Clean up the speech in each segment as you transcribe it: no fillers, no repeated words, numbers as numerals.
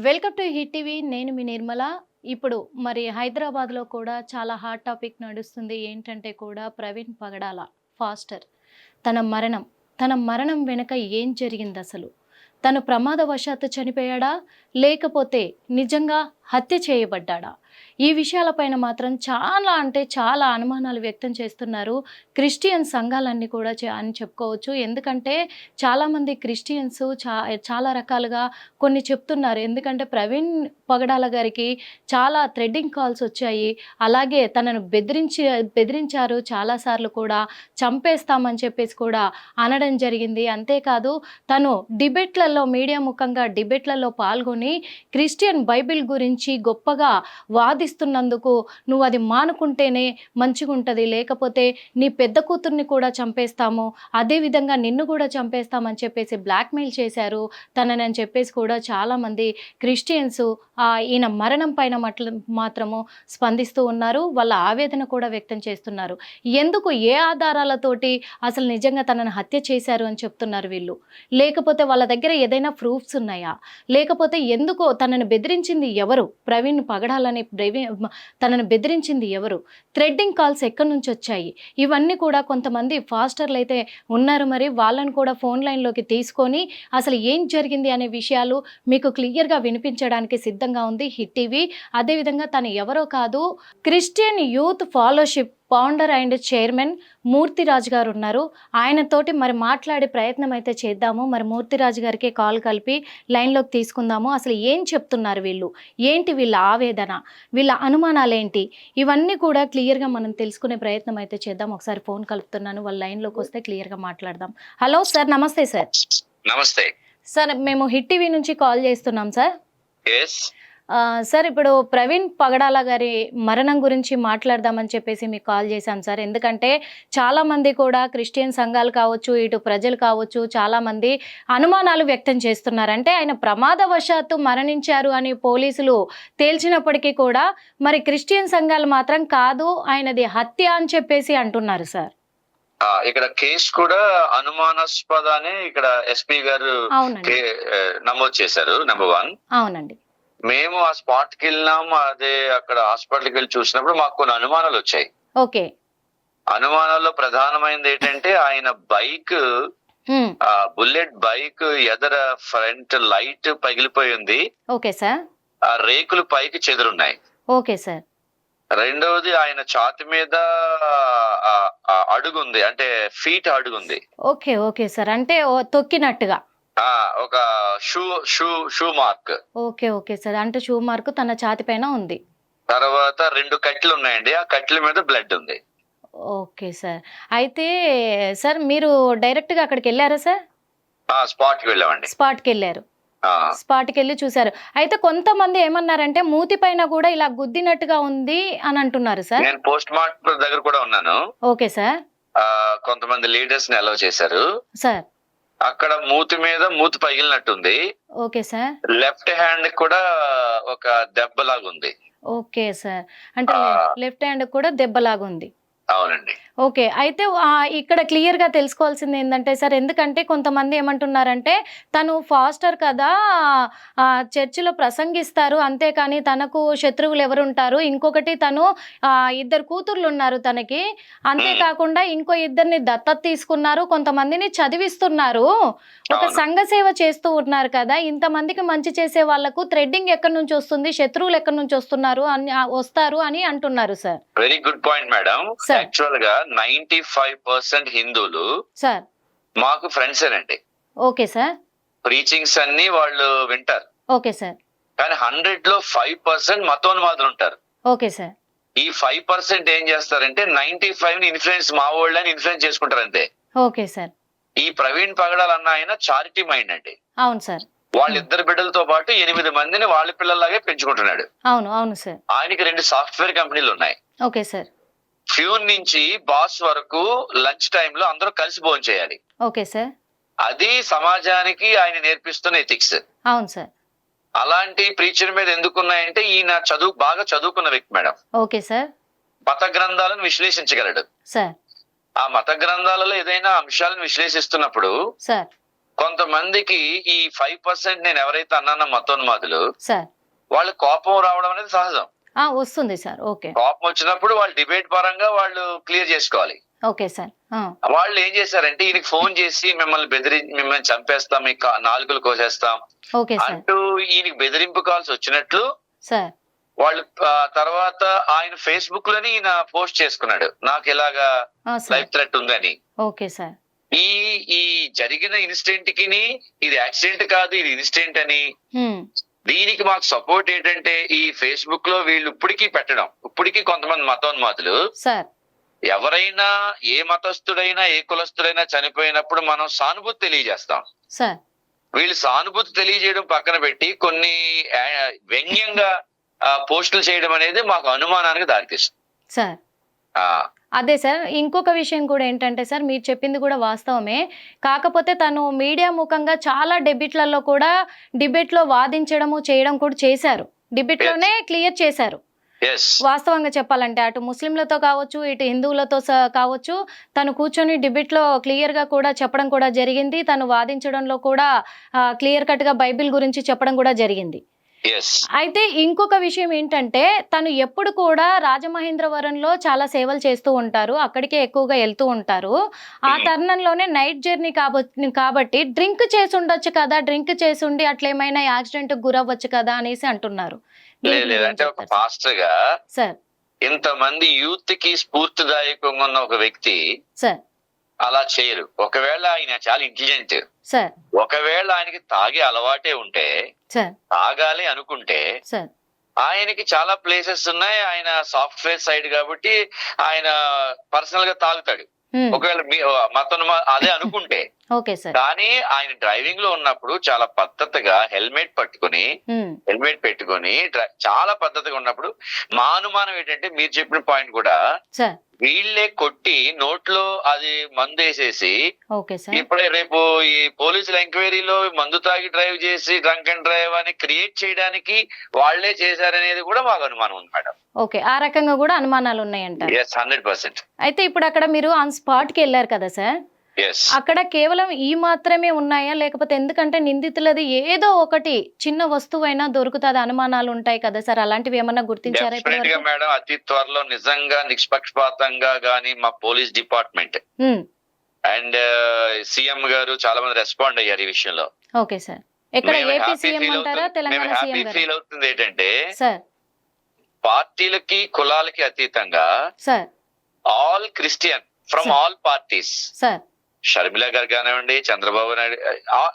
Welcome to hit TV. నేను మీ నిర్మల. ఇప్పుడు మరి హైదరాబాద్లో కూడా చాలా హాట్ టాపిక్ నడుస్తుంది. ఏంటంటే కూడా ప్రవీణ్ పగడాల ఫాస్టర్ తన మరణం తన మరణం వెనుక ఏం జరిగింది అసలు? తను ప్రమాదవశాత్తు చనిపోయాడా, లేకపోతే నిజంగా హత్య చేయబడ్డాడా? ఈ విషయాలపైన మాత్రం చాలా అంటే చాలా అనుమానాలు వ్యక్తం చేస్తున్నారు క్రిస్టియన్ సంఘాలన్నీ కూడా అని చెప్పుకోవచ్చు. ఎందుకంటే చాలామంది క్రిస్టియన్స్ చాలా రకాలుగా కొన్ని చెప్తున్నారు. ఎందుకంటే ప్రవీణ్ పగడాల గారికి చాలా థ్రెడ్డింగ్ కాల్స్ వచ్చాయి. అలాగే తనను బెదిరించారు చాలాసార్లు కూడా. చంపేస్తామని చెప్పేసి కూడా అనడం జరిగింది. అంతేకాదు తను డిబేట్లలో మీడియా ముఖంగా డిబేట్లలో పాల్గొని క్రిస్టియన్ బైబిల్ గురించి గొప్పగా వాదిస్తున్నందుకు నువ్వు అది మానుకుంటేనే మంచిగుంటుంది, లేకపోతే నీ పెద్ద కూతుర్ని కూడా చంపేస్తాము, అదేవిధంగా నిన్ను కూడా చంపేస్తామని చెప్పేసి బ్లాక్మెయిల్ చేశారు తనని చెప్పేసి కూడా చాలామంది క్రిస్టియన్స్ ఈయన మరణం పైన మాత్రము స్పందిస్తూ ఉన్నారు. వాళ్ళ ఆవేదన కూడా వ్యక్తం చేస్తున్నారు. ఎందుకు, ఏ ఆధారాలతోటి అసలు నిజంగా తనను హత్య చేశారు అని చెప్తున్నారు వీళ్ళు? లేకపోతే వాళ్ళ దగ్గర ఏదైనా ప్రూఫ్స్ ఉన్నాయా? లేకపోతే ఎందుకో తనను బెదిరించింది ఎవరు? ప్రవీణ్ పగడాలని తనను బెదిరించింది ఎవరు? థ్రెడ్డింగ్ కాల్స్ ఎక్కడి నుంచి వచ్చాయి? ఇవన్నీ కూడా కొంతమంది ఫాస్టర్లు అయితే ఉన్నారు. మరి వాళ్ళని కూడా ఫోన్ లైన్లోకి తీసుకొని అసలు ఏం జరిగింది అనే విషయాలు మీకు క్లియర్గా వినిపించడానికి సిద్ధంగా ఉంది హిట్ టీవీ. అదేవిధంగా తను ఎవరో కాదు, Christian youth ఫాలోషిప్ founder and chairman Murthyraju గారు ఉన్నారు. ఆయనతోటి మరి మాట్లాడే ప్రయత్నం అయితే చేద్దాము. మరి మూర్తిరాజు గారికి కాల్ కలిపి లైన్లోకి తీసుకుందాము. అసలు ఏం చెప్తున్నారు వీళ్ళు, ఏంటి వీళ్ళ ఆవేదన, వీళ్ళ అనుమానాలు ఏంటి, ఇవన్నీ కూడా క్లియర్గా మనం తెలుసుకునే ప్రయత్నం అయితే చేద్దాం. ఒకసారి ఫోన్ కలుపుతున్నాను, వాళ్ళ లైన్లోకి వస్తే క్లియర్గా మాట్లాడదాం. హలో సార్, నమస్తే సార్. నమస్తే సార్, మేము హిట్ టీవీ నుంచి కాల్ చేస్తున్నాం సార్. సార్, ఇప్పుడు ప్రవీణ్ పగడాల గారి మరణం గురించి మాట్లాడదామని చెప్పేసి మీకు కాల్ చేశాం సార్. ఎందుకంటే చాలామంది కూడా క్రిస్టియన్ సంఘాలు కావచ్చు, ఇటు ప్రజలు కావచ్చు, చాలామంది అనుమానాలు వ్యక్తం చేస్తున్నారు. అంటే ఆయన ప్రమాదవశాత్తు మరణించారు అని పోలీసులు తేల్చినప్పటికీ కూడా మరి క్రిస్టియన్ సంఘాలు మాత్రం కాదు, ఆయనది హత్య అని చెప్పేసి అంటున్నారు సార్. ఇక్కడ కేసు కూడా అనుమానాస్పద అని ఇక్కడ ఎస్పీ గారు నమోదు చేశారు. నెంబర్ 1. అవునండి. మేము ఆ స్పాట్ కి వెళ్ళినాం. అదే అక్కడ హాస్పిటల్కి వెళ్ళి చూసినప్పుడు మాకు కొన్ని అనుమానాలు వచ్చాయి. ఓకే. అనుమానాల్లో ప్రధానమైనది ఏంటంటే ఆయన బైక్, బుల్లెట్ బైక్ ఎదర ఫ్రంట్ లైట్ పగిలిపోయింది. Okay sir. ఆ రేకులు పైకి చెదురున్నాయి. Okay sir. రెండవది ఆయన ఛాతి మీద అడుగుంది, అంటే ఫీట్ అడుగుంది. ఓకే ఓకే సార్, అంటే తొక్కినట్టుగా ఒక shoe mark. Okay okay sir, అంటే షూ మార్క్ తన ఛాతి పైన ఉంది. తర్వాత 2 కట్లు ఉన్నాయండి, ఆ కట్ల మీద బ్లడ్ ఉంది. Okay sir. అయితే సార్ మీరు డైరెక్ట్ గా అక్కడికి వెళ్ళారా సార్? స్పాట్ కి వెళ్ళామండి. స్పాట్ కి వెళ్ళారు. స్పాట్ కి వెళ్ళి చూసారు. అయితే కొంతమంది ఏమన్నారంటే మూతి పైన కూడా ఇలా గుద్దినట్టుగా ఉంది అని అంటున్నారు సార్. నేను పోస్ట్ మార్టం దగ్గర కూడా ఉన్నాను. Okay sir. కొంతమంది లీడర్స్ ని అలౌ చేశారు సార్. అక్కడ మూతి పగిలినట్టుంది. Okay sir. లెఫ్ట్ హ్యాండ్ కూడా ఒక దెబ్బలాగుంది. ఓకే సార్, అంటే లెఫ్ట్ హ్యాండ్ కూడా దెబ్బలాగుంది. అవునండి. ఓకే. అయితే ఇక్కడ క్లియర్గా తెలుసుకోవాల్సింది ఏంటంటే సార్, ఎందుకంటే కొంతమంది ఏమంటున్నారంటే తను ఫాస్టర్ కదా, చర్చిలో ప్రసంగిస్తారు, అంతేకాని తనకు శత్రువులు ఎవరుంటారు, ఇంకొకటి తను 2 కూతుర్లు ఉన్నారు తనకి, అంతేకాకుండా ఇంకో 2ని దత్తత తీసుకున్నారు, కొంతమందిని చదివిస్తున్నారు, ఒక సంఘ సేవ చేస్తూ ఉన్నారు కదా, ఇంతమందికి మంచి చేసే వాళ్లకు థ్రెడ్డింగ్ ఎక్కడి నుంచి వస్తుంది, శత్రువులు ఎక్కడి నుంచి వస్తారు అని అంటున్నారు sir. Very good point madam. Actual గా 95% హిందువులు సార్ మాకు ఫ్రెండ్స్ ఏనండి. Okay sir. ప్రీచింగ్స్ అన్ని వాళ్ళు వింటారు. Okay sir. కానీ 100లో 5% మతోన్మాదులు ఉంటారు. Okay sir. ఈ 5% ఏం చేస్తారంటే 95 ని ఇన్ఫ్లుయెన్స్ మా వాళ్ళని ఇన్ఫ్లుయెన్స్ చేసుకుంటారు అంతే. Okay sir. ఈ ప్రవీణ్ పగడాల అన్న ఆయన చారిటీ మైండ్ అండి. అవును సార్. వాళ్ళిద్దరు బిడ్డలతో పాటు 8 మందిని వాళ్ళ పిల్లల్లాగే పెంచుకుంటున్నాడు. అవును అవును సార్. ఆయనకి 2 సాఫ్ట్వేర్ కంపెనీలు ఉన్నాయి. Okay sir. ఫ్యూన్ నుంచి బాస్ వరకు లంచ్ టైంలో అందరూ కలిసి భోజనం చేయాలి. Okay sir. అది సమాజానికి ఆయన నేర్పిస్తున్న ఎథిక్స్. అవును సార్. అలాంటి ప్రీచర్ మీద ఎందుకున్నాయంటే ఈయన బాగా చదువుకున్న వ్యక్తి మేడం. Okay sir. మత గ్రంథాలను విశ్లేషించగలడు సార్. ఆ మత గ్రంథాలలో ఏదైనా అంశాలను విశ్లేషిస్తున్నప్పుడు సార్ కొంతమందికి ఈ 5% నేను ఎవరైతే అన్నానో మతోన్మాదులు, సార్ వాళ్ళు కోపం రావడం అనేది సహజం. వస్తుంది సార్. ఓకే. కోపం వచ్చినప్పుడు వాళ్ళు డిబేట్ పరంగా వాళ్ళు క్లియర్ చేసుకోవాలి. Okay sir. వాళ్ళు ఏం చేశారంటే ఈయనకి ఫోన్ చేసి మిమ్మల్ని చంపేస్తాం, మీ నాలుకలు కోసేస్తాం ఓకే సార్. అంటూ ఈయనకి బెదిరింపు కాల్స్ వచ్చినట్లు సార్ వాళ్ళు తర్వాత ఆయన ఫేస్బుక్ లోని ఈయన పోస్ట్ చేసుకున్నాడు, నాకు ఇలాగా లైఫ్ థ్రెట్ ఉందని. Okay sir. ఈ ఈ జరిగిన ఇన్సిడెంట్ కి ఇది యాక్సిడెంట్ కాదు, ఇది ఇన్సిడెంట్ అని, దీనికి మాకు సపోర్ట్ ఏంటంటే ఈ ఫేస్బుక్ లో వీళ్ళు ఇప్పటికీ కొంతమంది మతోన్మాదులు సార్ ఎవరైనా ఏ మతస్థుడైనా ఏ కులస్థుడైనా చనిపోయినప్పుడు మనం సానుభూతి తెలియజేస్తాం. సార్ వీళ్ళు సానుభూతి తెలియజేయడం పక్కన పెట్టి కొన్ని వ్యంగ్యంగా పోస్టులు చేయడం అనేది మాకు అనుమానానికి దారితీస్తుంది సార్. అదే సార్, ఇంకొక విషయం కూడా ఏంటంటే సార్, మీరు చెప్పింది కూడా వాస్తవమే. కాకపోతే తను మీడియా ముఖంగా చాలా డిబేట్లో వాదించడము చేయడం కూడా చేశారు. డిబేట్లోనే క్లియర్ చేశారు. వాస్తవంగా చెప్పాలంటే అటు ముస్లింలతో కావచ్చు, ఇటు హిందువులతో కావచ్చు, తను కూర్చొని డిబేట్లో క్లియర్గా కూడా చెప్పడం కూడా జరిగింది. తను వాదించడంలో కూడా క్లియర్ కట్గా బైబిల్ గురించి చెప్పడం కూడా జరిగింది. అయితే ఇంకొక విషయం ఏంటంటే, తను ఎప్పుడు కూడా రాజమహేంద్రవరంలో చాలా సేవలు చేస్తూ ఉంటారు, అక్కడికే ఎక్కువగా వెళ్తూ ఉంటారు. ఆ తరుణంలోనే నైట్ జర్నీ కాబట్టి డ్రింక్ చేసి ఉండొచ్చు కదా, డ్రింక్ చేసి ఉండి అట్లేమైనా యాక్సిడెంట్ గురవ్వచ్చు కదా అనేసి అంటున్నారు. అంటే ఒక పాస్టర్ గా సార్ ఇంతమంది యూత్ కి స్ఫూర్తిదాయకంగా ఉన్న ఒక వ్యక్తి సార్ అలా చేయరు. ఒకవేళ ఆయన చాలా ఇంటెలిజెంట్, సార్ ఒకవేళ ఆయనకి తాగే అలవాటే ఉంటే, తాగాలి అనుకుంటే, ఆయనకి చాలా ప్లేసెస్ ఉన్నాయి. ఆయన సాఫ్ట్వేర్ సైడ్ కాబట్టి ఆయన పర్సనల్ గా తాగుతాడు. ఒకవేళ అదే అనుకుంటే, కానీ ఆయన డ్రైవింగ్ లో ఉన్నప్పుడు చాలా పద్ధతిగా హెల్మెట్ పెట్టుకొని చాలా పద్ధతిగా ఉన్నప్పుడు మా అనుమానం ఏంటంటే, మీరు చెప్పిన పాయింట్ కూడా వీళ్ళే కొట్టి నోట్లో అది మందు వేసేసి, ఇప్పుడే రేపు ఈ పోలీసుల ఎంక్వైరీలో మందు తాగి డ్రైవ్ చేసి డ్రంక్ అండ్ డ్రైవ్ అని క్రియేట్ చేయడానికి వాళ్లే చేశారనేది కూడా మాకు అనుమానం ఉంది మేడం. ఓకే, ఆ రకంగా కూడా అనుమానాలు ఉన్నాయంట. 100%. అయితే ఇప్పుడు అక్కడ మీరు ఆన్ స్పాట్ కి వెళ్ళారు కదా సార్, అక్కడ కేవలం ఈ మాత్రమే ఉన్నాయా, లేకపోతే ఎందుకంటే నిందితులది ఏదో ఒకటి చిన్న వస్తువైనా దొరుకుతుంది అనుమానాలు ఉంటాయి కదా సార్, అలాంటివి ఏమన్నా గుర్తించారా? మేడం అతి త్వరలో నిజంగా నిష్పక్షపాతంగా గానీ మా పోలీస్ డిపార్ట్మెంట్ అండ్ సీఎం గారు చాలా మంది రెస్పాండ్ అయ్యారు ఈ విషయంలో. Okay sir. ఎక్కడ ఏపీ సీఎం అంటారా, తెలంగాణ సీఎం గారు? ఫీల్ అవుతుంది ఏంటంటే సార్, పార్టీలకి కులాలకి అతీతంగా sir all Christian from all parties, sir Sharmila గారు కానివ్వండి, చంద్రబాబు నాయుడు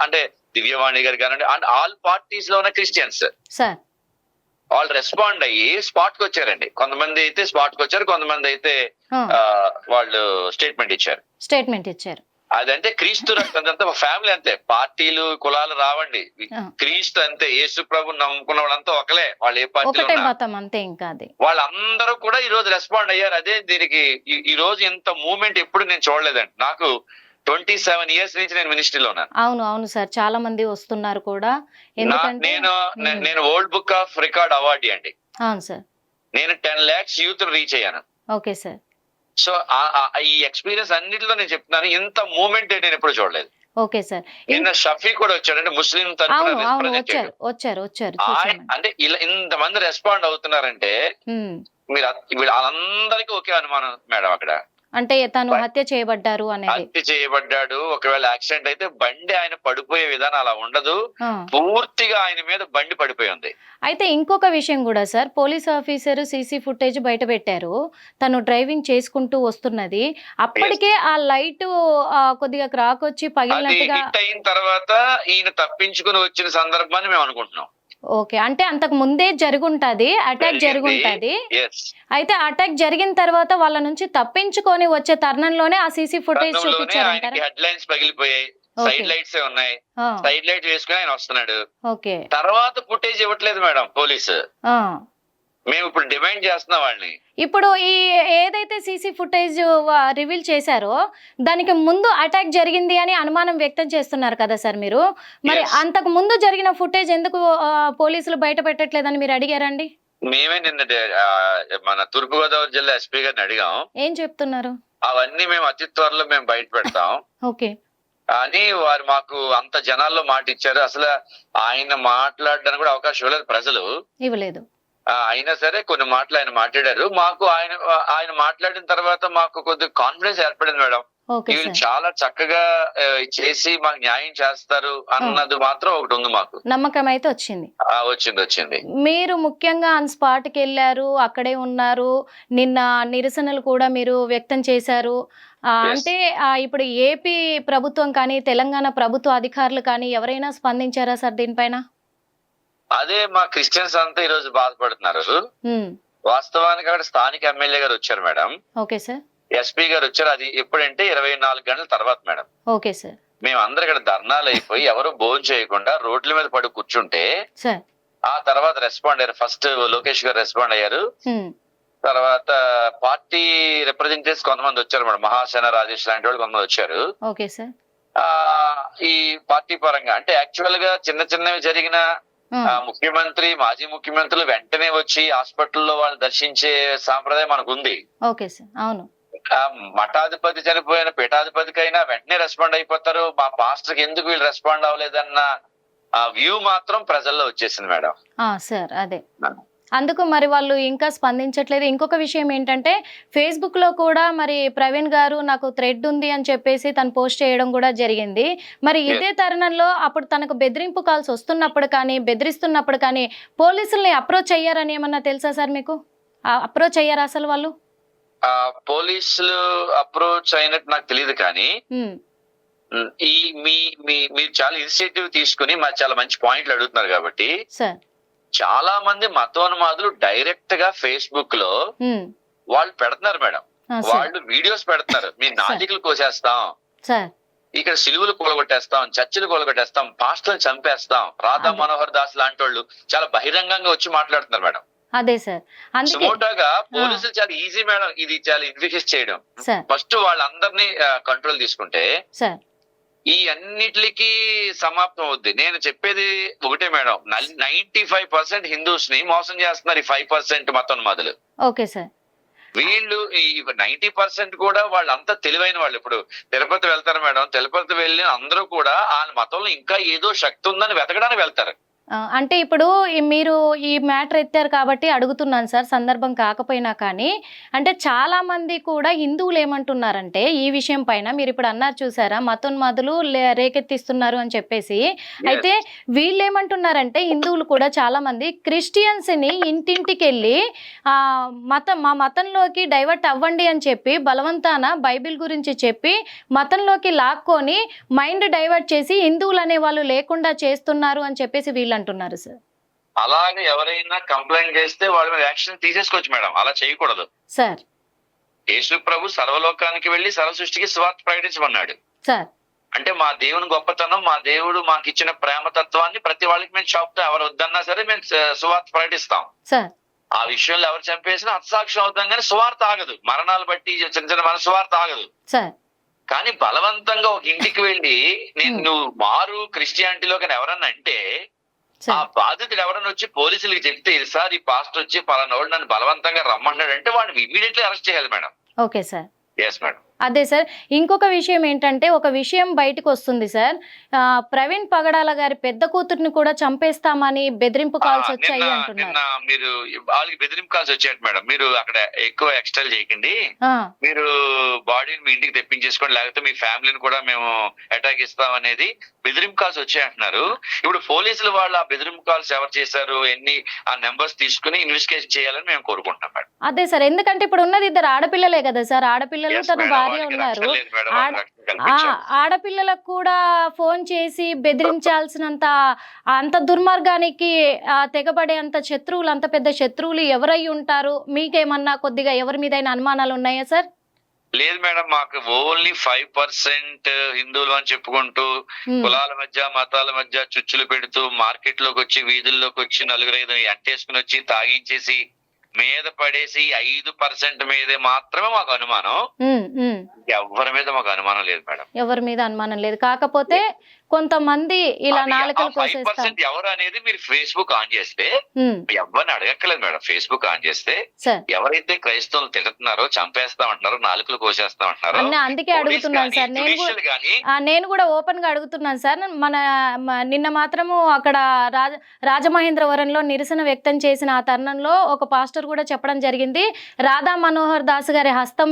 అంటే దివ్యవాణి గారు కానివ్వండి, అండ్ ఆల్ పార్టీస్ లో ఉన్న క్రిస్టియన్స్ వాళ్ళు రెస్పాండ్ అయ్యి స్పాట్ కి వచ్చారండి. కొంతమంది అయితే స్పాట్ కి వచ్చారు, కొంతమంది అయితే వాళ్ళు స్టేట్మెంట్ ఇచ్చారు. అదంటే క్రీస్తు రక్తంతా ఫ్యామిలీ, అంతే, పార్టీలు కులాలు రావండి. క్రీస్తు అంతే, యేసు ప్రభు నమ్ముకున్న వాళ్ళంతా ఒకలే, వాళ్ళు ఏ పార్టీ వాళ్ళందరూ కూడా ఈ రోజు రెస్పాండ్ అయ్యారు. అదే దీనికి ఈ రోజు ఇంత మూవ్మెంట్ ఎప్పుడు నేను చూడలేదండి. నాకు 27 years నుంచి నేను మినిస్ట్రీలో ఉన్నాను. అవును సార్, చాలా మంది వస్తున్నారు కూడా. నేను world book of record awardee అండి. అవును సార్. నేను 10 lakhs యూత్ రీచ్ అయ్యాను. Okay sir. సో ఈ ఎక్స్పీరియన్స్ అన్నిటిలో నేను చెప్తున్నాను, ఇంత మూవ్మెంట్ నేను ఎప్పుడు చూడలేదు. Okay sir. నిన్న షఫీ కూడా వచ్చాడంటే ముస్లిం తరఫున వచ్చారు. అంటే ఇలా ఇంతమంది రెస్పాండ్ అవుతున్నారంటే మీరు వాళ్ళందరికీ ఒకే అనుమానం మేడం, అక్కడ అంటే తను హత్య చేయబడ్డారు అనేది. హత్య చేయబడ్డాడు. ఒకవేళ యాక్సిడెంట్ అయితే బండి ఆయన పడిపోయే విధానం అలా ఉండదు, పూర్తిగా ఆయన మీద బండి పడిపోయి ఉంది. అయితే ఇంకొక విషయం కూడా sir, police officer CC footage బయట పెట్టారు, తను డ్రైవింగ్ చేసుకుంటూ వస్తున్నది. అప్పటికే ఆ లైట్ కొద్దిగా క్రాక్ వచ్చి పగిలినట్టుగా అయిన తర్వాత ఈయన తప్పించుకుని వచ్చిన సందర్భాన్ని మేము అనుకుంటున్నాం. ఓకే, అంటే అంతకు ముందే అటాక్ జరుగుంటది. అయితే అటాక్ జరిగిన తర్వాత వాళ్ళ నుంచి తప్పించుకొని వచ్చే తరుణంలోనే ఆ సీసీ ఫుటేజ్ చూపించారు. హెడ్ లైన్స్ పగిలిపోయాయి, సైడ్ లైట్స్ ఉన్నాయి, సైడ్ లైట్ వేసుకుని ఆయన వస్తున్నాడు. ఓకే, తర్వాత ఫుటేజ్ ఇవ్వట్లేదు మేడం పోలీసు. మేము ఇప్పుడు డిమాండ్ చేస్తున్నాం వాళ్ళని. ఇప్పుడు ఈ ఏదైతే సీసీ ఫుటేజ్ రివీల్ చేశారో దానికి ముందు అటాక్ జరిగింది అని అనుమానం వ్యక్తం చేస్తున్నారు కదా సార్ మీరు. మరి అంతకు ముందు జరిగిన ఫుటేజ్ ఎందుకు పోలీసులు బయట పెట్టట్లేదని మీరు అడిగారండి? మేమే నిన్న మన తూర్పుగోదావరి జిల్లా ఎస్పీ గారిని అడిగాం. ఏం చెప్తున్నారు? అవన్నీ మేము అతి త్వరలో మేము బయట పెడతాం. ఓకే, అని వారు మాకు అంత జనాల్లో మాట ఇచ్చారు. అసలు ఆయన మాట్లాడడానికి కూడా అవకాశం ఇవ్వలేదు ప్రజలు. ఇవ్వలేదు. అయినా సరే కొన్ని మాటలు ఆయన మాట్లాడారు. మాకు ఆయన మాట్లాడిన తర్వాత మాకు కొద్దిగా కాన్ఫిడెన్స్ ఏర్పడింది మేడం. ఓకే వీళ్ళు సార్. చాలా చక్కగా చేసి మాకు న్యాయం చేస్తారు అన్నది మాత్రం ఒకటి ఉంది మాకు. నమ్మకం అయితే వచ్చింది. వచ్చింది. మీరు ముఖ్యంగా ఆన్ స్పాట్‌కి వెళ్లారు. అక్కడే ఉన్నారు. నిన్న నిరసనలు కూడా మీరు వ్యక్తం చేశారు. Yes. అంటే ఇప్పుడు ఏపీ ప్రభుత్వం కానీ, తెలంగాణ ప్రభుత్వ అధికారులు కానీ ఎవరైనా స్పందించారా సార్ దీనిపైన? అదే మా క్రిస్టియన్స్ అంతా ఈ రోజు బాధపడుతున్నారు. హ్మ్. వాస్తవానికి అక్కడ స్థానిక ఎమ్మెల్యే గారు వచ్చారు మేడం. Okay sir. ఎస్పీ గారు వచ్చారు. అది ఎప్పుడంటే 24 గంటల తర్వాత మేడం. Okay sir. మేము అందరం ఇక్కడ ధర్నాలు అయిపోయి ఎవరు భోజనం చేయకుండా రోడ్ల మీద పడి కూర్చుంటే సార్. ఆ తర్వాత రెస్పాండ్ అయ్యారు. ఫస్ట్ లోకేష్ గారు రెస్పాండ్ అయ్యారు. హ్మ్. తర్వాత పార్టీ రిప్రజెంటేటివ్స్ కొంతమంది వచ్చారు మేడం. మహాసేన రాజేష్ లాంటి వాళ్ళు కొంతమంది వచ్చారు. Okay sir. ఈ పార్టీ పరంగా అంటే యాక్చువల్ గా చిన్న చిన్నవి జరిగిన ముఖ్యమంత్రి మాజీ ముఖ్యమంత్రులు వెంటనే వచ్చి హాస్పిటల్లో వాళ్ళు దర్శించే సాంప్రదాయం మనకు ఉంది. Okay sir. అవును. మఠాధిపతి చనిపోయిన పీఠాధిపతికైనా వెంటనే రెస్పాండ్ అయిపోతారు. మా పాస్టర్ కి ఎందుకు వీళ్ళు రెస్పాండ్ అవ్వలేదన్న ఆ వ్యూ మాత్రం ప్రజల్లో వచ్చేసింది మేడం. సార్ అదే. అందుకు మరి వాళ్ళు ఇంకా స్పందించట్లేదు. ఇంకొక విషయం ఏంటంటే ఫేస్‌బుక్‌లో కూడా మరి ప్రవీణ్ గారు నాకు థ్రెడ్ ఉంది అని చెప్పేసి తను పోస్ట్ చేయడం కూడా జరిగింది. మరి ఇదే తరుణంలో అప్పుడు తనకు బెదిరింపు కాల్స్ వస్తున్నప్పుడు కానీ, బెదిరిస్తున్నప్పుడు కానీ పోలీసుల్ని అప్రోచ్ అయ్యారని ఏమన్నా తెలుసా సార్ మీకు? అప్రోచ్ అయ్యారా అసలు వాళ్ళు? పోలీసులు అప్రోచ్ అయినట్టు నాకు తెలియదు కానీ ఈ మీరు చాలా ఇనిషియేటివ్ తీసుకుని చాలా మంచి పాయింట్లు అడుగుతున్నారు కాబట్టి సార్ చాలా మంది మతోన్మాదులు డైరెక్ట్ గా ఫేస్బుక్ లో వాళ్ళు పెడుతున్నారు మేడం. వాళ్ళు వీడియోస్ పెడుతున్నారు. మీ నాలికలు కోసేస్తాం, ఇక్కడ సిలువులు కూలగొట్టేస్తాం, చర్చిలు కూలగొట్టేస్తాం, పాస్టర్లు చంపేస్తాం, రాధా మనోహర్ దాస్ లాంటి వాళ్ళు చాలా బహిరంగంగా వచ్చి మాట్లాడుతున్నారు మేడం. అదే సార్. సుమోటోగా పోలీసులు చాలా ఈజీ మేడం ఇది చాలా ఇన్వెస్టిగేట్ చేయడం. ఫస్ట్ వాళ్ళందరినీ కంట్రోల్ తీసుకుంటే ఈ అన్నిటికి సమాప్తం అవుద్ది. నేను చెప్పేది ఒకటే మేడం, 95% హిందూస్ ని మోసం చేస్తున్నారు ఈ 5% మతోన్మాదులు. Okay sir. వీళ్ళు ఈ 90% కూడా వాళ్ళంతా తెలివైన వాళ్ళు. ఇప్పుడు తిరుపతి వెళ్తారు మేడం, తిరుపతి వెళ్ళి అందరూ కూడా ఆ మతంలో ఇంకా ఏదో శక్తి ఉందని వెతకడానికి వెళ్తారు. అంటే ఇప్పుడు మీరు ఈ మ్యాటర్ ఎత్తారు కాబట్టి అడుగుతున్నాను సార్, సందర్భం కాకపోయినా కానీ. అంటే చాలా మంది కూడా హిందువులు ఏమంటున్నారంటే ఈ విషయం పైన మీరు ఇప్పుడు అన్నారు చూసారా, మతోన్మాదులు రేకెత్తిస్తున్నారు అని చెప్పేసి. అయితే వీళ్ళు ఏమంటున్నారంటే హిందువులు కూడా చాలా మంది క్రిస్టియన్స్ ని ఇంటింటికి వెళ్ళి మా మతంలోకి డైవర్ట్ అవ్వండి అని చెప్పి బలవంతాన బైబిల్ గురించి చెప్పి మతంలోకి లాక్కొని మైండ్ డైవర్ట్ చేసి హిందువులు అనే వాళ్ళు లేకుండా చేస్తున్నారు అని చెప్పేసి వీళ్ళు అంటున్నారు సార్. అలాగే ఎవరైనా కంప్లైంట్ చేస్తే వాళ్ళ మీద యాక్షన్ తీసేసుకోవచ్చు మేడం. అలా చేయకూడదు సార్. యేసు ప్రభు సర్వలోకానికి వెళ్లి సర్వ సృష్టికి సువార్త ప్రకటించమన్నాడు సార్. అంటే మా దేవుని గొప్పతనం, మా దేవుడు మాకు ఇచ్చిన ప్రేమతత్వాన్ని ప్రతి వాళ్ళకి మేము చెప్తాం. ఎవరు వద్దన్నా సరే మేము సువార్త ప్రకటిస్తాం సార్. ఆ విషయంలో ఎవరు చంపేసినా హతసాక్ష్యం అవుతాం కానీ సువార్త ఆగదు. మరణాలు బట్టి చిన్న చిన్న మన సువార్త ఆగదు సార్. కానీ బలవంతంగా ఒక ఇంటికి వెళ్ళి నువ్వు మారు క్రిస్టియానిటీలోకి ఎవరన్నా అంటే ఆ బాధితుడు ఎవరన్నా వచ్చి పోలీసులకి చెప్తే సార్ ఈ పాస్టర్ వచ్చి పలానా వాడు నన్ను బలవంతంగా రమ్మన్నాడు అంటే వాడిని ఇమీడియట్లీ అరెస్ట్ చేయాలి madam. Okay sir. Yes madam. అదే సార్. ఇంకొక విషయం ఏంటంటే ఒక విషయం బయటకు వస్తుంది సార్, ప్రవీణ్ పగడాల గారి పెద్ద కూతుర్ని కూడా చంపేస్తామని బెదిరింపు కాల్స్ వచ్చాయి అంటున్నారు. మీరు వాళ్ళకి బెదిరింపు కాల్స్ వచ్చాయట మేడం. మీరు అక్కడ ఎక్కువ ఎక్స్ట్రాల్ చేయకండి, మీరు బాడీని మీ ఇంటికి తెప్పించేసుకోండి, లేకపోతే మీ ఫ్యామిలీని కూడా మేము అటాక్ ఇస్తాం అనేది బెదిరింపు కాల్స్ వచ్చాయంటున్నారు. ఇప్పుడు పోలీసులు వాళ్ళు ఆ బెదిరింపు కాల్స్ ఎవరు చేశారు ఎన్ని ఆ నెంబర్స్ తీసుకుని ఇన్వెస్టిగేషన్ చేయాలని మేము కోరుకుంటున్నాం మేడం. అదే సార్. ఎందుకంటే ఇప్పుడు ఉన్నది ఇద్దరు ఆడపిల్లలే కదా సార్, ఆడపిల్లలు తన భార్య ఉన్నారు. ఆడపిల్లలకు కూడా ఫోన్ చేసి బెదిరించాల్సినంత అంత దుర్మార్గానికి తెగబడే అంత శత్రువులు, అంత పెద్ద శత్రువులు ఎవరై ఉంటారు? మీకేమన్నా కొద్దిగా ఎవరి మీద అనుమానాలు ఉన్నాయా సార్? లేదు మేడం, మాకు ఓన్లీ 5% హిందువులు అని చెప్పుకుంటూ కులాల మధ్య మతాల మధ్య చుచ్చులు పెడుతూ మార్కెట్ లోకి వచ్చి వీధుల్లోకి వచ్చి 4-5 అంటేసుకుని వచ్చి తాగించేసి మీద పడేసి 5% మీదే మాత్రమే మాకు అనుమానం. ఎవరి మీద మాకు అనుమానం లేదు మేడం. ఎవరి మీద అనుమానం లేదు. కాకపోతే కొంతమంది ఇలా నాలుకలు కోసేస్తారు. 5% ఎవరు అనేది మీరు ఫేస్బుక్ ఆన్ చేస్తే ఎవరిని అడగక్కర్లేదు మేడం. ఫేస్బుక్ ఆన్ చేస్తే ఎవరైతే క్రైస్తవులు తిడుతున్నారో, చంపేస్తామంటున్నారో, నాలుకలు కోసేస్తామంటున్నారో, అందుకే అడుగుతున్నాను సార్. నేను కూడా ఓపెన్ గా అడుగుతున్నాను సార్. నిన్న మాత్రము అక్కడ రాజమహేంద్రవరంలో నిరసన వ్యక్తం చేసిన ఆ తరుణంలో ఒక పాస్టర్ కూడా చెప్పడం జరిగింది, రాధా మనోహర్ దాస్ గారి హస్తం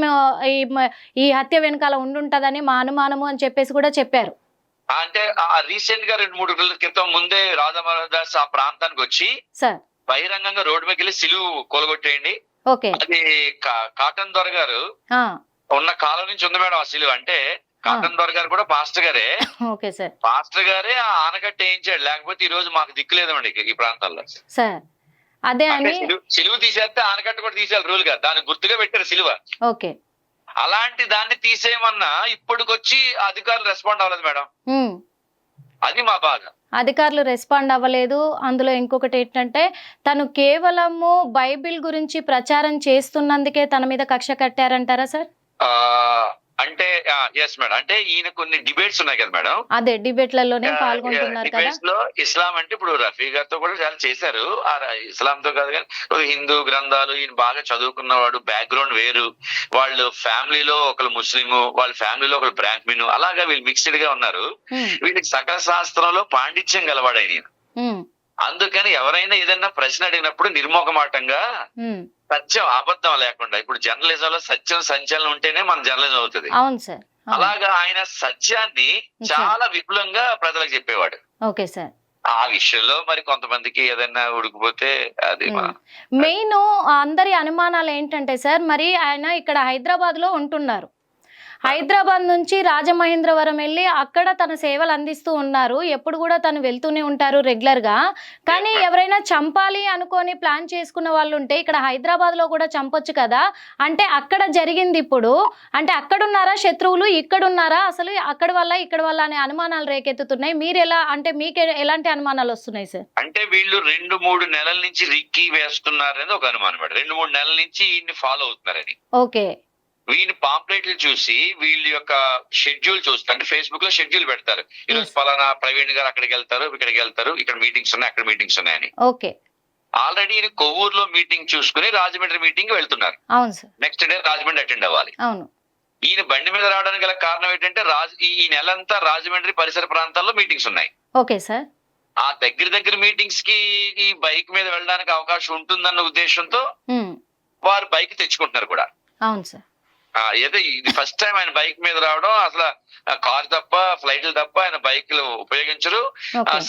ఈ హత్య వెనకాల ఉండుంటదని మా అనుమానము అని చెప్పేసి కూడా చెప్పారు. అంటే రీసెంట్ గా 2-3 రోజుల క్రితం ముందే రాధా మనోహర్ దాస్ ఆ ప్రాంతానికి వచ్చి బహిరంగంగా రోడ్డు మీదకి వెళ్ళి సిలువు కొలగొట్టేయండి, అది కాటన్ దొర గారు ఉన్న కాలం నుంచి ఉంది మేడం ఆ సిలువు. అంటే కాటన్ దొర గారు కూడా పాస్టర్ గారే. పాస్టర్ గారే ఆ ఆనకట్ట వేయించాడు, లేకపోతే ఈ రోజు మాకు దిక్కు లేదండి ఈ ప్రాంతాల్లో. అదే సిలువు తీసేస్తే ఆనకట్ట కూడా తీసేయాలి రూల్ గా, దానికి గుర్తుగా పెట్టారు సిలువ. అలాంటి దాన్ని తీసేయమన్నా ఇప్పటికొచ్చి అధికారులు రెస్పాండ్ అవ్వలేదు మేడం. అది మా బాధ. అధికారులు రెస్పాండ్ అవ్వలేదు. అందులో ఇంకొకటి ఏంటంటే తను కేవలము బైబిల్ గురించి ప్రచారం చేస్తున్నందుకే తన మీద కక్ష కట్టారంటారా సార్? అంటే ఎస్ మేడం. అంటే ఈయన కొన్ని డిబేట్స్ ఉన్నాయి కదా మేడం. అదే డిబేట్లలోనే పాల్గొంటున్నారు కదా. డిబేట్స్ లో ఇస్లాం అంటే ఇప్పుడు రఫీ గారితో కూడా చాలా చేశారు. ఇస్లాం తో కాదు కానీ హిందూ గ్రంథాలు ఈయన బాగా చదువుకున్నవాడు, బ్యాక్గ్రౌండ్ వేరు, వాళ్ళు ఫ్యామిలీలో ఒకరు ముస్లిం, వాళ్ళ ఫ్యామిలీలో ఒకరు బ్రాహ్మణు, అలాగా వీళ్ళు మిక్స్డ్ గా ఉన్నారు. వీళ్ళకి సకల శాస్త్రంలో పాండిత్యం గలవాడు ఆయన. అందుకని ఎవరైనా ఏదైనా ప్రశ్న అడిగినప్పుడు నిర్మోహమాటంగా సత్యం అబద్ధం లేకుండా, ఇప్పుడు జర్నలిజం లో సత్యం సంచలనం ఉంటేనే మన జర్నలిజం అవుతుంది. అలాగా ఆయన సత్యాన్ని చాలా విపులంగా ప్రజలకు చెప్పేవాడు. ఆ విషయంలో మరి కొంతమందికి ఏదైనా ఉడికిపోతే అది మెయిన్ అందరి అనుమానాలు ఏంటంటే సార్, మరి ఆయన ఇక్కడ హైదరాబాద్ లో ఉంటున్నారు, హైదరాబాద్ నుంచి రాజమహేంద్రవరం వెళ్ళి అక్కడ తన సేవలు అందిస్తూ ఉన్నారు, ఎప్పుడు కూడా తను వెళ్తూనే ఉంటారు రెగ్యులర్ గా. కానీ ఎవరైనా చంపాలి అనుకొని ప్లాన్ చేసుకున్న వాళ్ళు ఉంటే ఇక్కడ హైదరాబాద్ లో కూడా చంపొచ్చు కదా. అంటే అక్కడ జరిగింది ఇప్పుడు, అంటే అక్కడున్నారా శత్రువులు, ఇక్కడున్నారా, అసలు అక్కడ వల్ల ఇక్కడ వల్ల అనే అనుమానాలు రేకెత్తుతున్నాయి. మీరు ఎలా, అంటే మీకు ఎలాంటి అనుమానాలు వస్తున్నాయి సార్? అంటే వీళ్ళు 2-3 నెలల నుంచి రిక్కీ వేస్తున్నారని ఒక అనుమానం, 2-3 నెలల నుంచి ఈయన్ని ఫాలో అవుతున్నారని. వీళ్ళ పాంప్లెట్లు చూసి వీళ్ళ యొక్క షెడ్యూల్ చూస్తారు. అంటే ఫేస్బుక్ లో షెడ్యూల్ పెడతారు, ఈరోజు పలానా ప్రవీణ్ గారు అక్కడికి వెళ్తారు, ఇక్కడికి వెళ్తారు, ఇక్కడ మీటింగ్స్ ఉన్నాయి, అక్కడ మీటింగ్స్ ఉన్నాయని. ఆల్రెడీ ఈయన కొవ్వూరులో మీటింగ్ చూసుకుని రాజమండ్రి మీటింగ్ వెళ్తున్నారు. నెక్స్ట్ డే రాజమండ్రి అటెండ్ అవ్వాలి. ఈయన బండి మీద రావడానికి గల కారణం ఏంటంటే ఈ నెలంతా రాజమండ్రి పరిసర ప్రాంతాల్లో మీటింగ్స్ ఉన్నాయి. ఆ దగ్గర మీటింగ్స్ కి ఈ బైక్ మీద వెళ్ళడానికి అవకాశం ఉంటుందన్న ఉద్దేశంతో వారు బైక్ తెచ్చుకుంటున్నారు కూడా. ఏదో ఇది ఫస్ట్ టైం ఆయన బైక్ మీద రావడం. అసలు కార్ తప్ప, ఫ్లైట్లు తప్ప ఆయన బైక్లు ఉపయోగించరు.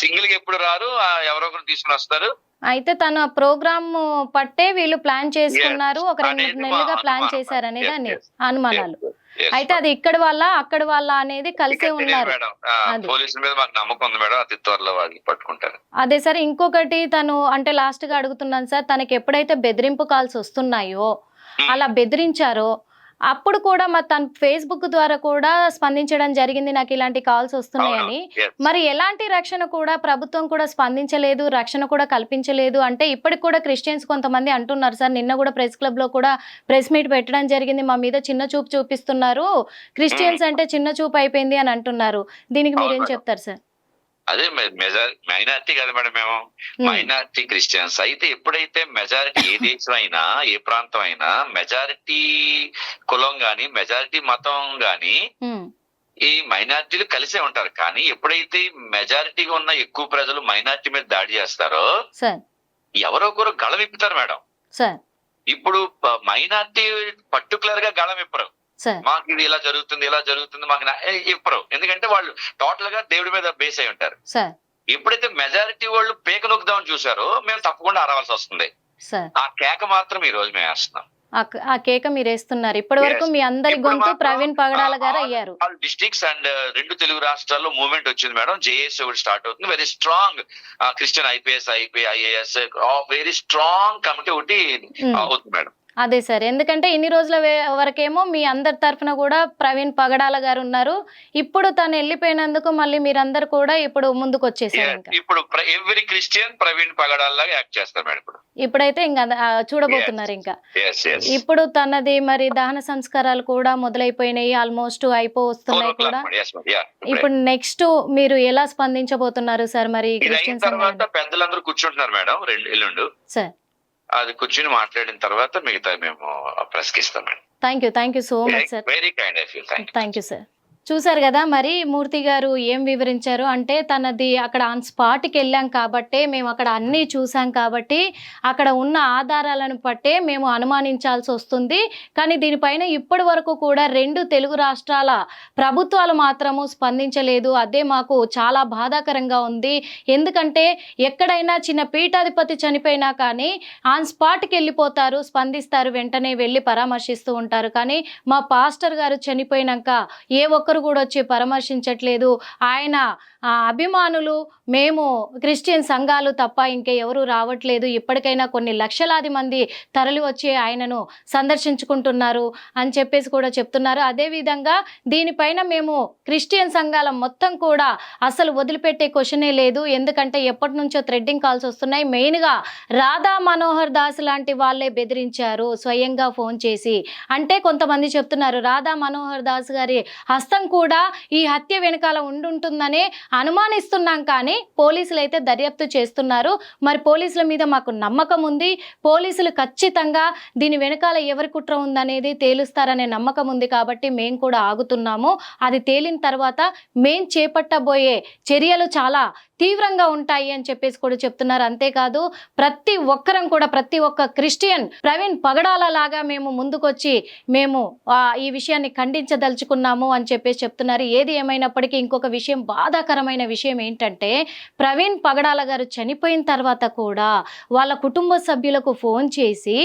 సింగిల్ గా ఎప్పుడు రారు, ఎవరో ఒకరు తీసుకుని వస్తారు. అయితే తన ప్రోగ్రామ్ పట్టే వీళ్ళు ప్లాన్ చేసుకున్నారు, ఒక 2 నెలలుగా ప్లాన్ చేశారనేది అని అనుమానాలు. అయితే అది ఇక్కడ వల్ల అక్కడ వల్ల అనేది కలిసే ఉన్నారు. పోలీసుల మీద మాకు నమ్మకం ఉంది మేడం, అతి త్వరలో వాళ్ళు పట్టుకుంటారు. అదే సార్, ఇంకొకటి తను అంటే లాస్ట్ గా అడుగుతున్నాను సార్, తనకి ఎప్పుడైతే బెదిరింపు కాల్స్ వస్తున్నాయో, అలా బెదిరించారో అప్పుడు కూడా మరి తన ఫేస్బుక్ ద్వారా కూడా స్పందించడం జరిగింది, నాకు ఇలాంటి కాల్స్ వస్తున్నాయని. మరి ఎలాంటి రక్షణ కూడా ప్రభుత్వం కూడా స్పందించలేదు, రక్షణ కూడా కల్పించలేదు. అంటే ఇప్పటికి కూడా క్రిస్టియన్స్ కొంతమంది అంటున్నారు సార్, నిన్న కూడా ప్రెస్ క్లబ్ లో కూడా ప్రెస్ మీట్ పెట్టడం జరిగింది, మా మీద చిన్న చూపు చూపిస్తున్నారు, క్రిస్టియన్స్ అంటే చిన్న చూపు అయిపోయింది అని అంటున్నారు. దీనికి మీరేం చెప్తారు సార్? అదే మైనారిటీ కదా మేడం, మేము మైనారిటీ క్రిస్టియన్స్. అయితే ఎప్పుడైతే మెజారిటీ ఏ దేశం అయినా, ఏ ప్రాంతం అయినా మెజారిటీ కులం గాని, మెజారిటీ మతం గాని, ఈ మైనారిటీలు కలిసే ఉంటారు. కానీ ఎప్పుడైతే మెజారిటీగా ఉన్న ఎక్కువ ప్రజలు మైనారిటీ మీద దాడి చేస్తారో ఎవరో ఒకరు గళం విప్పుతారు మేడం. ఇప్పుడు మైనారిటీ పర్టికులర్ గా గళం విప్పరు, మాకు ఇది ఇలా జరుగుతుంది మాకు ఇప్పరు. ఎందుకంటే వాళ్ళు టోటల్ గా దేవుడి మీద బేస్ అయి ఉంటారు. ఎప్పుడైతే మెజారిటీ వాళ్ళు పేక నొక్కుదామని చూసారో మేము తప్పకుండా అరవాల్సి వస్తుంది. ఆ కేక మాత్రం ఈ రోజు మేము వేస్తున్నాం. ఆ కేక మీరు వేస్తున్నారు. ఇప్పటి వరకు మీ అందరి గొంతు ప్రవీణ్ పగడాల గారు అయ్యారు. ఆల్ డిస్ట్రిక్ట్స్ అండ్ 2 తెలుగు రాష్ట్రాల్లో మూవ్మెంట్ వచ్చింది మేడం. జేఏసీ ఒకటి స్టార్ట్ అవుతుంది, very strong Christian IPS, IAS very strong committee ఒకటి అవుతుంది మేడం. అదే సార్, ఎందుకంటే ఇన్ని రోజుల వరకేమో మీ అందరి తరఫున కూడా ప్రవీణ్ పగడాల గారు ఉన్నారు. ఇప్పుడు తను వెళ్ళిపోయినందుకు మళ్ళీ మీరందరూ కూడా ఇప్పుడు ముందుకు వచ్చేసారు. ఇప్పుడు ఎవ్రీ క్రిస్టియన్ ప్రవీణ్ పగడాల్లాగా యాక్ట్ చేస్తారు మేడం. ఇప్పుడైతే ఇంకా చూడబోతున్నారు. ఇంకా ఇప్పుడు తనది మరి దహన సంస్కారాలు కూడా మొదలైపోయినాయి, ఆల్మోస్ట్ అయిపోతున్నాయి కూడా. ఇప్పుడు నెక్స్ట్ మీరు ఎలా స్పందించబోతున్నారు సార్? మరి పెద్దలందరూ కూర్చుంటున్నారు మేడం, ఎల్లుండి సార్. అది కూర్చుని మాట్లాడిన తర్వాత మిగతా మేము ప్రెస్ కి ఇస్తాం madam. Thank you so much sir. Very kind of you. Thank you sir. చూసారు కదా మరి మూర్తి గారు ఏం వివరించారు అంటే, తనది అక్కడ ఆన్ స్పాట్కి వెళ్ళాం కాబట్టి, మేము అక్కడ అన్నీ చూసాం కాబట్టి, అక్కడ ఉన్న ఆధారాలను బట్టే మేము అనుమానించాల్సి వస్తుంది. కానీ దీనిపైన ఇప్పటి వరకు కూడా 2 తెలుగు రాష్ట్రాల ప్రభుత్వాలు మాత్రము స్పందించలేదు. అదే మాకు చాలా బాధాకరంగా ఉంది. ఎందుకంటే ఎక్కడైనా చిన్న పీఠాధిపతి చనిపోయినా కానీ ఆన్ స్పాట్కి వెళ్ళిపోతారు, స్పందిస్తారు, వెంటనే వెళ్ళి పరామర్శిస్తూ ఉంటారు. కానీ మా పాస్టర్ గారు చనిపోయినాక ఏ ఒక్కరు కూడా వచ్చి పరామర్శించట్లేదు. ఆయన అభిమానులు, మేము క్రిస్టియన్ సంఘాలు తప్ప ఇంకే ఎవరు రావట్లేదు. ఇప్పటికైనా కొన్ని లక్షలాది మంది తరలి వచ్చి ఆయనను సందర్శించుకుంటున్నారు అని చెప్పేసి కూడా చెప్తున్నారు. అదేవిధంగా దీనిపైన మేము క్రిస్టియన్ సంఘాల మొత్తం కూడా అసలు వదిలిపెట్టే క్వశ్చనే లేదు. ఎందుకంటే ఎప్పటి నుంచో థ్రెడ్డింగ్ కాల్స్ వస్తున్నాయి. మెయిన్గా రాధా మనోహర్ దాస్ లాంటి వాళ్ళే బెదిరించారు స్వయంగా ఫోన్ చేసి. అంటే కొంతమంది చెప్తున్నారు రాధా మనోహర్ దాస్ గారి హస్తం కూడా ఈ హత్య వెనకాల ఉంటుందనే అనుమానిస్తున్నాం. కానీ పోలీసులు అయితే దర్యాప్తు చేస్తున్నారు. మరి పోలీసుల మీద మాకు నమ్మకం ఉంది. పోలీసులు ఖచ్చితంగా దీని వెనకాల ఎవరి కుట్ర ఉందనేది తేలుస్తారనే నమ్మకం ఉంది. కాబట్టి మేము కూడా ఆగుతున్నాము. అది తేలిన తర్వాత మేం చేపట్టబోయే చర్యలు చాలా తీవ్రంగా ఉంటాయి అని చెప్పేసి కూడా చెప్తున్నారు. అంతేకాదు ప్రతి ఒక్కరం కూడా, ప్రతి ఒక్క క్రిస్టియన్ ప్రవీణ్ పగడాల లాగా మేము ముందుకొచ్చి మేము ఈ విషయాన్ని ఖండించదలుచుకున్నాము అని చెప్పేసి చెప్తున్నారు. ఏది ఏమైనప్పటికీ ఇంకొక విషయం, బాధాకరమైన విషయం ఏంటంటే, ప్రవీణ్ పగడాల గారు చనిపోయిన తర్వాత కూడా వాళ్ళ కుటుంబ సభ్యులకు ఫోన్ చేసి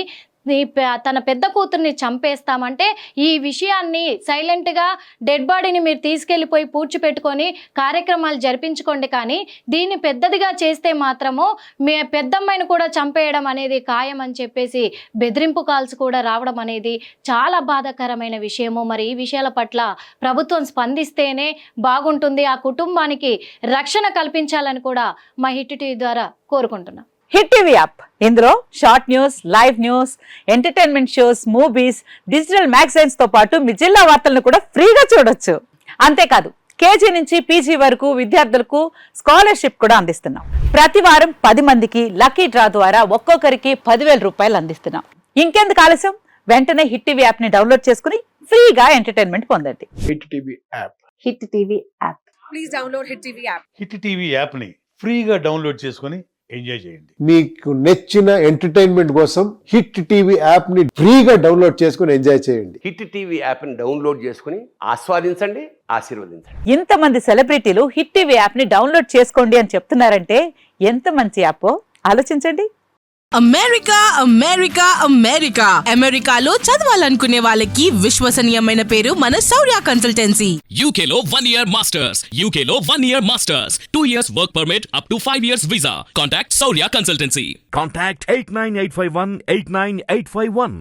తన పెద్ద కూతుర్ని చంపేస్తామంటే, ఈ విషయాన్ని సైలెంట్గా డెడ్ బాడీని మీరు తీసుకెళ్ళిపోయి పూడ్చిపెట్టుకొని కార్యక్రమాలు జరిపించుకోండి, కానీ దీన్ని పెద్దదిగా చేస్తే మాత్రము మీ పెద్దమ్మాయిని కూడా చంపేయడం అనేది ఖాయం అని చెప్పేసి బెదిరింపు కాల్స్ కూడా రావడం అనేది చాలా బాధాకరమైన విషయము. మరి ఈ విషయాల పట్ల ప్రభుత్వం స్పందిస్తేనే బాగుంటుంది. ఆ కుటుంబానికి రక్షణ కల్పించాలని కూడా మా హిట్ టీవీ ద్వారా కోరుకుంటున్నాం. హిట్ టీవీ యాప్, ఇందులో short news, live news, entertainment shows, movies, digital magazines తో పాటు మీ జిల్లా వార్తలను కూడా ఫ్రీగా చూడొచ్చు. అంతేకాదు కేజీ నుంచి పీజీ వరకు విద్యార్థులకు స్కాలర్షిప్ కూడా అందిస్తున్నాం. ప్రతి వారం 10 మందికి లక్కీ డ్రా ద్వారా ఒక్కొక్కరికి 10,000 రూపాయలు అందిస్తున్నాం. ఇంకెందుకు ఆలస్యం, వెంటనే హిట్ టీవీ యాప్ ని డౌన్లోడ్ చేసుకుని ఫ్రీగా ఎంటర్టైన్మెంట్ పొందండి. Hit TV app. Hit TV app. Please download hit TV app. Hit TV app ని ఫ్రీగా డౌన్లోడ్ చేసుకుని ఎంజాయ్ చేయండి. మీకు నచ్చిన ఎంటర్టైన్మెంట్ కోసం హిట్ టీవీ యాప్ ని ఫ్రీగా డౌన్లోడ్ చేసుకుని ఎంజాయ్ చేయండి. హిట్ టీవీ యాప్ ని డౌన్లోడ్ చేసుకుని ఆస్వాదించండి, ఆశీర్వదించండి. ఇంతమంది సెలబ్రిటీలు హిట్ టీవీ యాప్ ని డౌన్లోడ్ చేసుకోండి అని చెప్తున్నారంటే ఎంత మంచి యాప్ ఆలోచించండి. అమెరికా అమెరికా అమెరికా అమెరికాలో చదవాలనుకునే వాళ్ళకి విశ్వసనీయమైన పేరు మన శౌర్య కన్సల్టెన్సీ. UK లో 1 year masters. UK లో 1 year masters. 2 years work permit up to 5 years visa. Contact Saurya Consultancy. Contact 89851 89851.